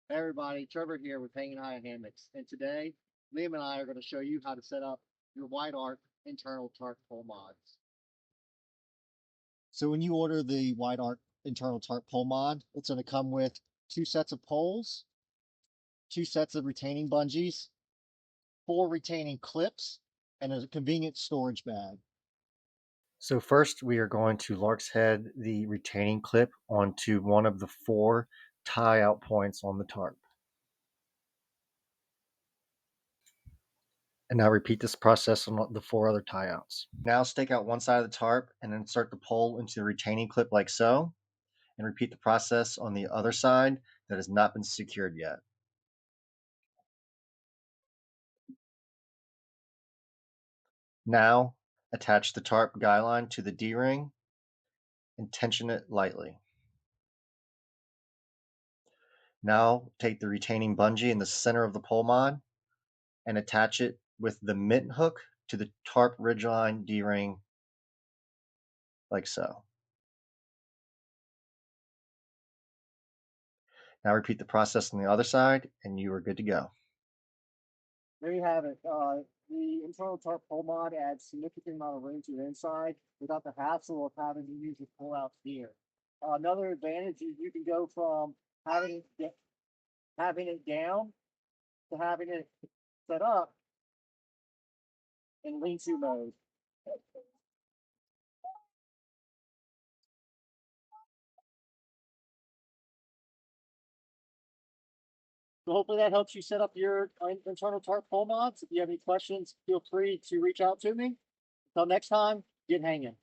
Hey everybody, Trevor here with Hanging High Hammocks, and today Liam and I are going to show you how to set up your WideArc internal tarp pole mods. So when you order the WideArc internal tarp pole mod, it's going to come with two sets of poles, two sets of retaining bungees, four retaining clips, and a convenient storage bag. So first we are going to Lark's head the retaining clip onto one of the four tie out points on the tarp. And now repeat this process on the four other tie outs. Now stake out one side of the tarp and insert the pole into the retaining clip like so, and repeat the process on the other side that has not been secured yet. Now attach the tarp guy line to the D-ring and tension it lightly. Now take the retaining bungee in the center of the pole mod and attach it with the mitten hook to the tarp ridgeline D-ring like so. Now repeat the process on the other side and you are good to go. There you have it. The internal tarp pole mod adds significant amount of room to the inside without the hassle of having to use a pull-out steer. Another advantage is you can go from having it down to having it set up in lean-to mode. So hopefully that helps you set up your internal tarp pole mods. If you have any questions, feel free to reach out to me. Until next time, get hanging.